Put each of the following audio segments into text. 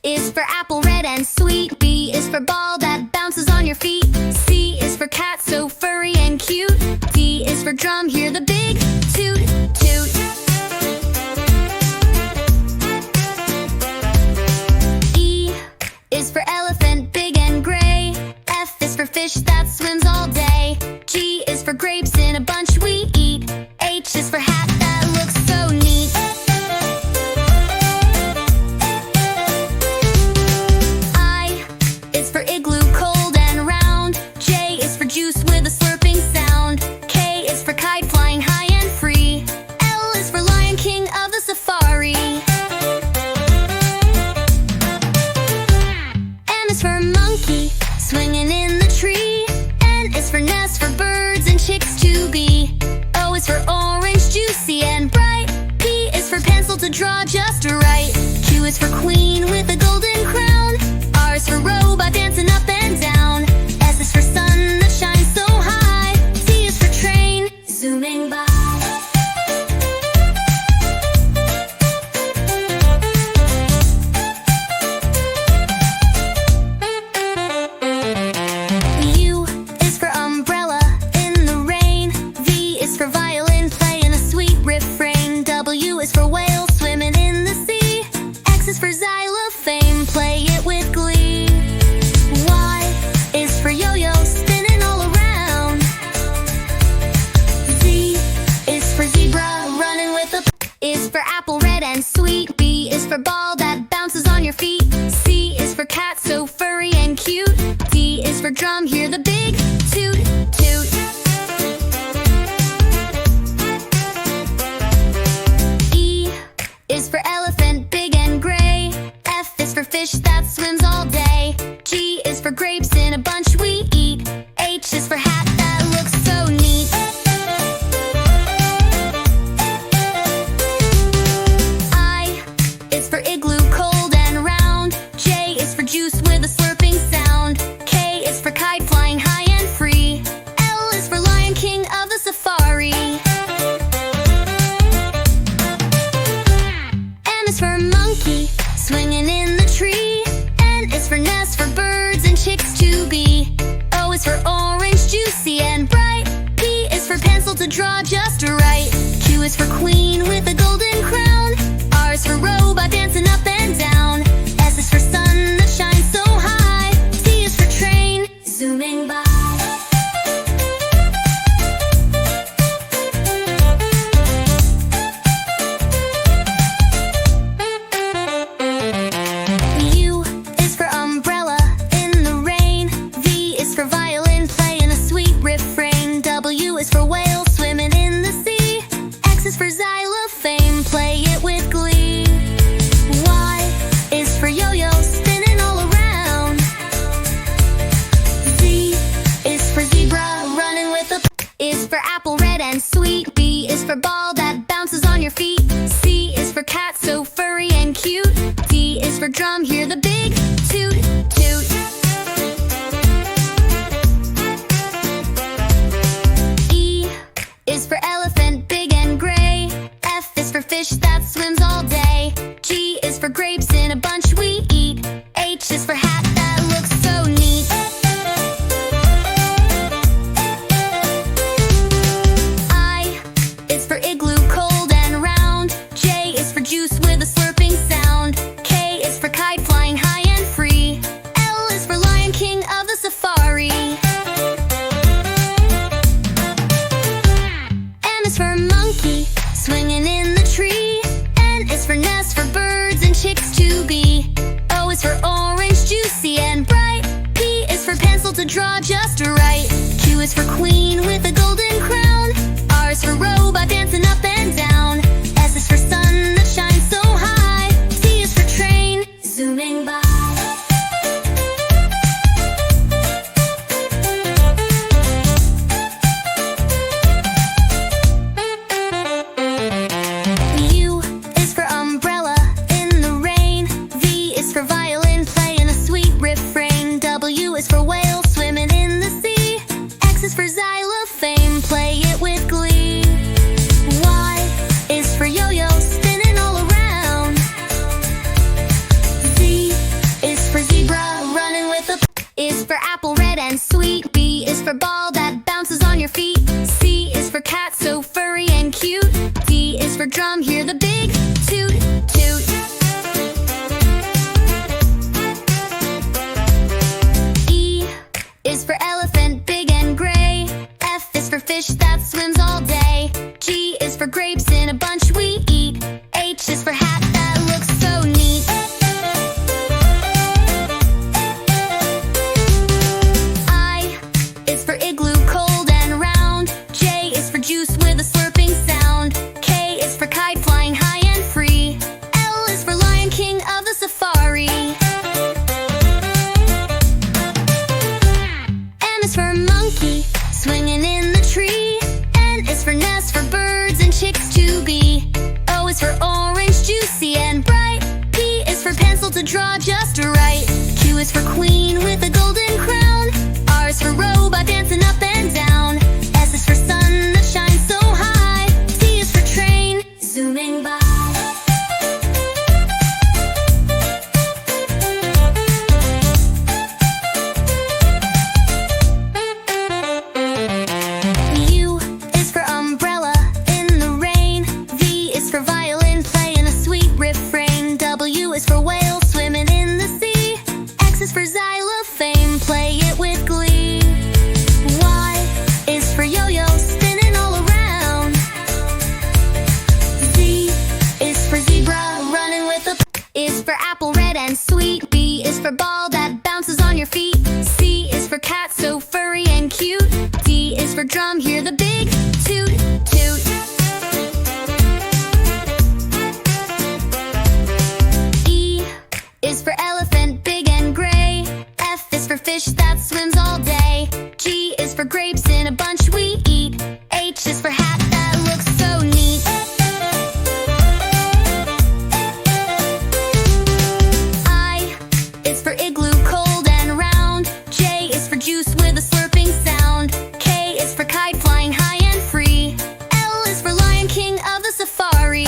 is for apple, red and sweet. B is for ball that bounces on your feet. C is for cat, so furry and cute. D is for drum, hear the big toot toot. E is for elephant, big and gray. F is for fish that swims all day. G is for grapes in a bunch we eat. H is for hat that looks so neat. I is for igloo, cold and round. J is for juice with a slurping sound. K is for kite, flying high and free. L is for lion, king of the safari. M is for monkey, swinging in the tree. N is for nest, for birds and chicks to be. O is for orange, juicy and bright. P is for pencil to draw just right. Q is for queen with a golden crown. R is for robot dancing up and down. S is for sun that shines so high. T is for train, zooming by. U is for umbrella in the rain. V is for violin, playing a sweet refrain. W is for whale, swimming in the sea. X is for xylophone, play it with glee. Y is for yo-yo, spinning all around. Z is for zebra, running with a is for apple, red and sweet. B is for ball that bounces on your feet. C is for cat, so furry and cute. D is for drum, hear the big toot toot. E is for elephant, big and gray. F is for fish that swims all day. G is for grapes in a bunch we eat. H is for hat that looks so neat. I is for igloo, cold and round. J is for juice with a slurping sound. K is for kite, flying high and free. L is for lion, king of the safari. M is for monkey, swinging in the tree. N is for nest, for birds and chicks to be. O is for orange, juicy and bright. P is for pencil to draw just right. Q is for queen with a golden crown. R is for robot dancing up and down. S is for sun that shines so high. T is for train, zooming by. U is for umbrella in the rain. V is for violin, playing a sweet refrain. W is for whale, swimming in the sea. X is for xylophone, play it with glee. Y is for yo-yo, spinning all around. Z is for zebra, running with a is for apple, red and sweet. B is for ball that bounces on your feet. C is for cat, so furry and cute. D is for drum, hear the big toot toot. E is for elephant, big and gray. F is for fish that swims all day. G is for grapes in a bunch we eat. H is for hat that looks so neat. I is for igloo, cold and round. J is for juice with a slurping sound. K is for kite, flying high and free. L is for lion, king of the safari. M is for monkey, swinging in the tree. N is for nest, for birds and chicks to be. O is for orange, juicy and bright. P is for pencil to draw just right. Q is for queen with a golden crown. R is for robot dancing up and down. S is for sun that shines so high. T is for train, zooming by. U is for umbrella in the rain. V is for violin, playing a sweet refrain. W is for whale, swimming in the sea. X is for xylophone, play it with glee. Y is for yo-yo, spinning all around. Z drum, hear the big toot toot. E is for elephant, big and gray. F is for fish that swims all day. G is for grapes in a bunch we eat. H is for hat that looks so neat. I is for igloo, cold and round. J is for juice with a slurping sound. K is for kite, flying high and free. L is for lion, king of the safari. M is for monkey, swinging in the tree. N is for nest, for birds and chicks to be. O is for orange, juicy and bright. P is for pencil to draw just right. Q is for queen with a golden crown. R is for robot dancing up and down. S is for sun that shines so high. T is for train, zooming by. U is for umbrella in the rain. V is for violin, playing a sweet refrain. W is for whale, swimming in the sea. X is for xylophone, play it with glee. Y is for yo-yo, spinning all around. Z is for zebra, running with a is for apple, red and sweet. B is for ball that bounces on your feet. C is for cat, so furry and cute. D is for drum, hear the big toot toot. E is for elephant, big and gray. F is for fish that swims all day. G is for grapes in a bunch we eat. H is for hat that looks so neat. I is for igloo, cold and round. J is for juice with a slurping sound. K is for kite, flying high and free. L is for lion, king of the safari.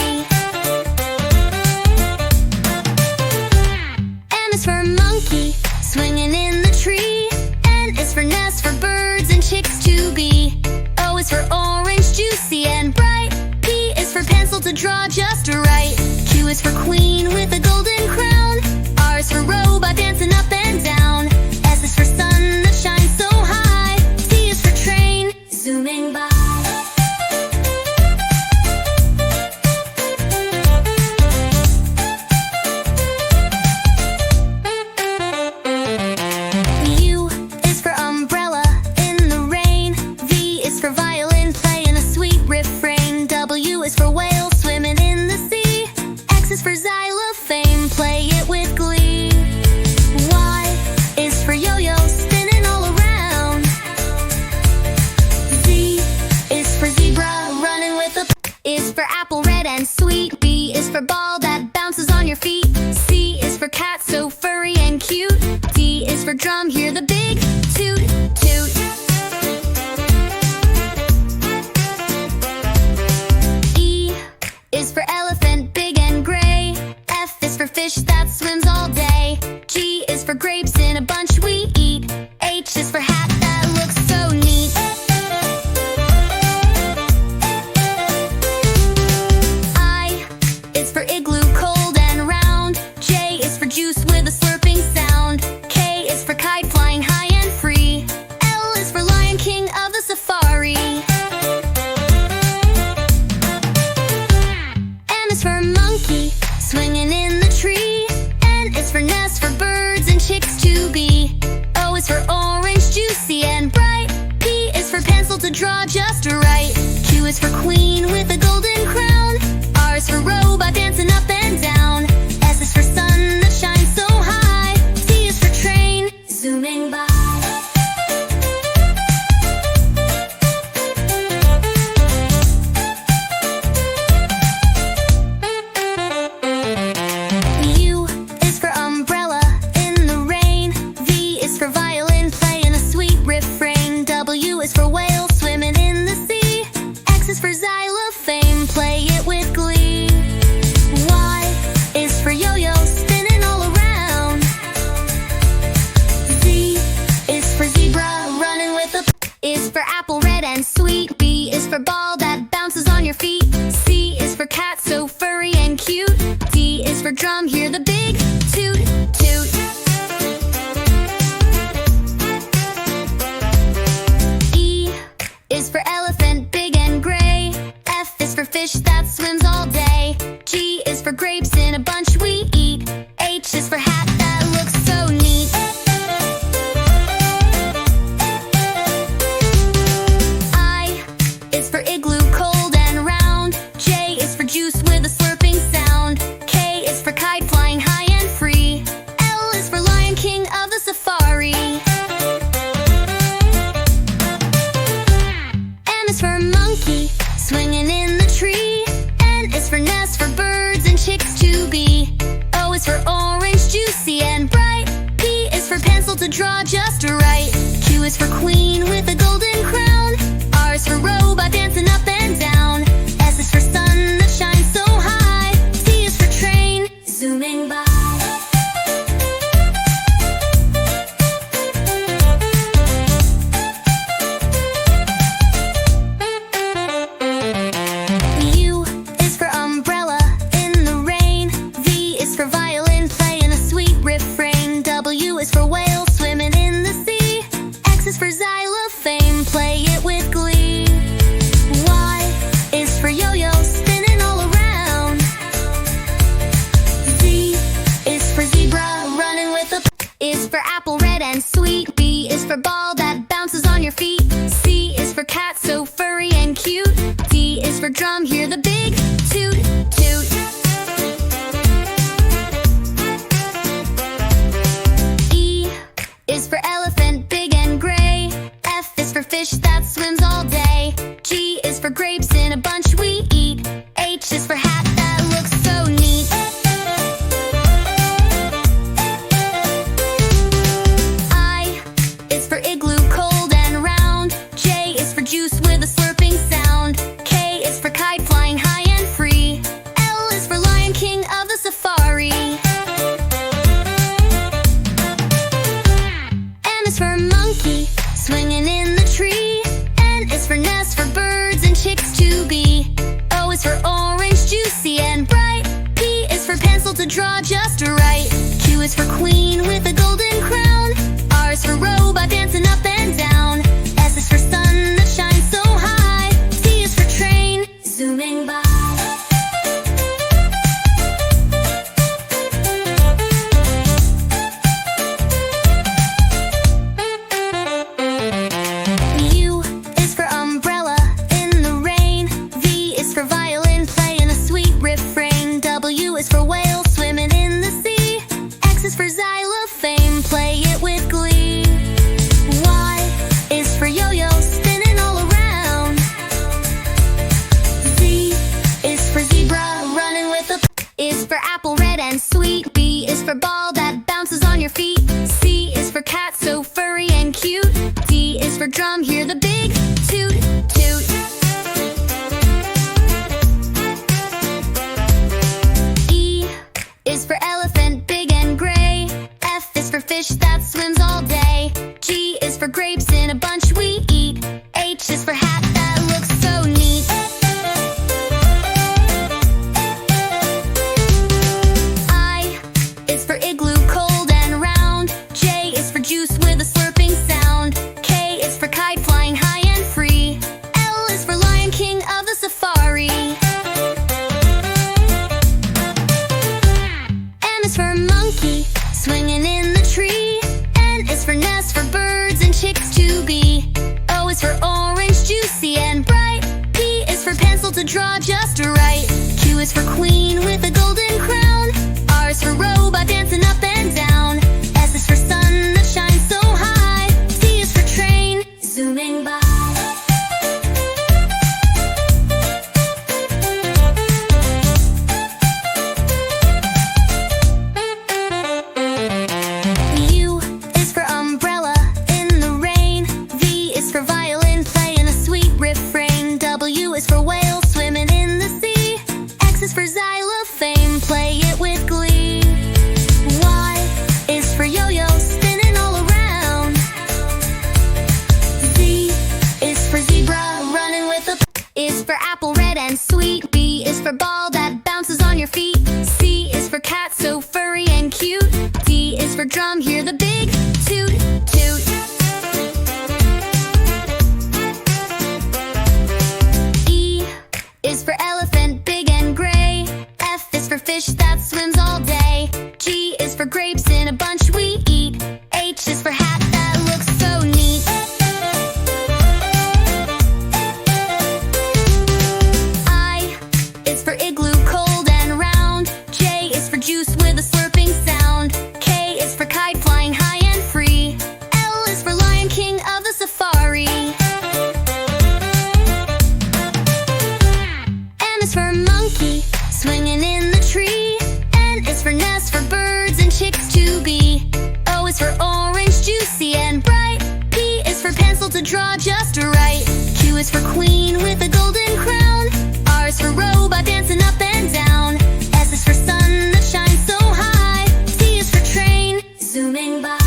M is for monkey, swinging in the tree. N is for nest, for birds and chicks to be. O is for orange, juicy and bright. P is for pencil to draw just right. Q is for queen with a golden crown. R is for robot dancing up and down. S is for sun that shines so high. T is for train, zooming by. U is for umbrella in the rain. V is for violin, playing a sweet refrain. W is for whale, swimming in the sea. X is for xylophone, play it with glee. Y is for yo-yo, spinning all around. Z is for zebra, running with a is for apple, red and sweet. B is for ball that bounces on your feet. C is for cat, so furry and cute. D is for drum, hear the big toot toot. E is for elephant, big and gray. F is for fish that swims all day. G is for grapes in a bunch we eat. H is for hat that looks so neat. I is for igloo, cold and round. J is for juice with a slurping sound. K is for kite, flying high and free. L is for lion, king of the safari. M is for monkey, swinging in the tree. N is for nest, for birds and chicks to be. O is for orange, juicy and bright. P is for pencil to draw just right. Q is for queen with a golden crown. R is for robot dancing up and down. S is for sun that shines so high. T is for train, zooming by. U is for umbrella in the rain. V is for violin, playing a sweet refrain. W is for whale, swimming in the sea. X is for xylophone, draw just right. Q is for queen with a golden crown. R is for robot dancing up and down. S is for sun that shines so high. T is for train zooming by. U is for umbrella in the rain. V is for violin playing a sweet refrain. W is for whale swimming in the sea. X is for xylophone, play it with glee. Y is for yo-yo spinning all around. Z is for zebra running with a is for apple red and sweet. B is for ball that bounces on your feet. C is for cat so furry and cute. D is for drum, hear the big toot toot. E is for elephant, big and gray. F is for fish that swims all day. G is for grapes in a bunch we eat. H is for hat that looks so neat. I is for igloo, cold and round. J is for juice with a slurping sound. K is for kite flying high and free. L is for lion, king of the safari. M is for monkey, swinging in the tree. N is for nest, for birds and chicks to be. O is for orange, juicy and bright. P is for pencil to draw just right. Q is for queen with a golden crown. R is for robot dancing up and down. S is for sun that shines so high. T is for train zooming by. U is for umbrella in the rain. V is for violin playing a sweet refrain. W is for whale swimming in the sea. X is for xylophone, play it with glee. Y is for yo-yo spinning all around. Z is for zebra running with a is for apple red and sweet. B is for ball that bounces on your feet. C is for cat so furry and cute. D is for drum, hear the big toot toot. E is for elephant, big and gray. F is for fish that swims all day. G is for grapes in a bunch we eat. H is for hat that looks so neat. I is for igloo, cold and round. J is for juice with a slurping sound. K is for kite flying high and free. L is for lion, king of the safari. M is for monkey, swinging in the tree. N is for nest, for birds and chicks to be. O is for orange, juicy and bright. P is for pencil to draw just right. Q is for queen with a golden crown. R is for robot dancing up and down. S is for sun that shines so high. T is for train zooming by. U is for umbrella in the rain. V is for violin playing a sweet refrain. W is for whale swimming in the sea. X is for xylophone, play it with glee. Y is for yo-yo spinning all around. Z is for zebra running with a is for apple red and sweet. B is for ball that bounces on your feet. C is for cat so furry and cute. D is for drum, hear the big toot toot. E is for elephant, big and gray. F is for fish that swims all day. G is for grapes in a bunch we eat. H is for hat that looks so neat. I is for igloo, cold and round. J is for juice with a slurping sound. K is for kite flying high and free. L is for lion, king of the safari. M is for monkey, swinging in the tree. N is for nest, for birds and chicks to be. O is for orange, juice is for queen with a golden crown. R is for robot dancing up and down. S is for sun that shines so high. T is for train zooming by.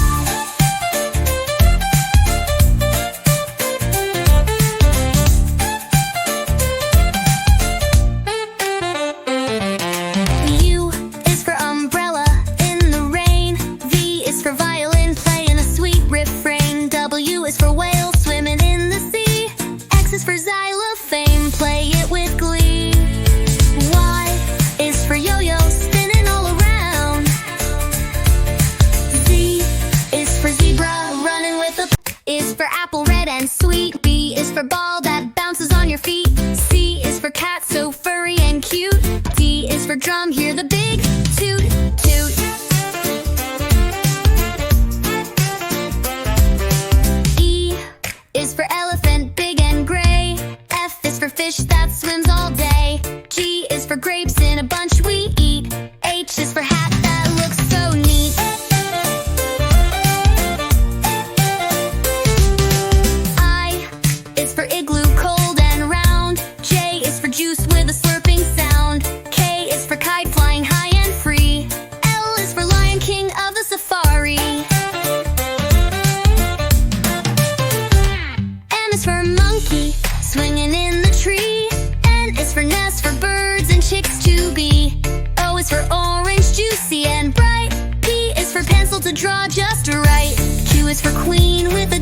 U is for umbrella in the rain. V is for violin playing a sweet refrain. W is for whale swimming in the sea. X is for xylophone, play it with glee. Y is for yo-yo spinning all around. Z is for zebra running with a is for apple red and sweet. B is for ball that bounces on your feet. C is for cat so furry and cute. D is for drum, hear the big toot toot. E is for elephant, big and gray. F is for fish that swims all day. G is for grapes in a bunch we eat. H is for hat that looks so neat. I is for igloo, cold and round. J is for juice with a slurping sound. K is for kite flying high and free. L is for Lion King of the safari. M is for monkey swinging in the tree. N is for nest for birds and chicks to be. O is for orange, juicy and bright. P is for pencil to draw just right. Q is for queen with a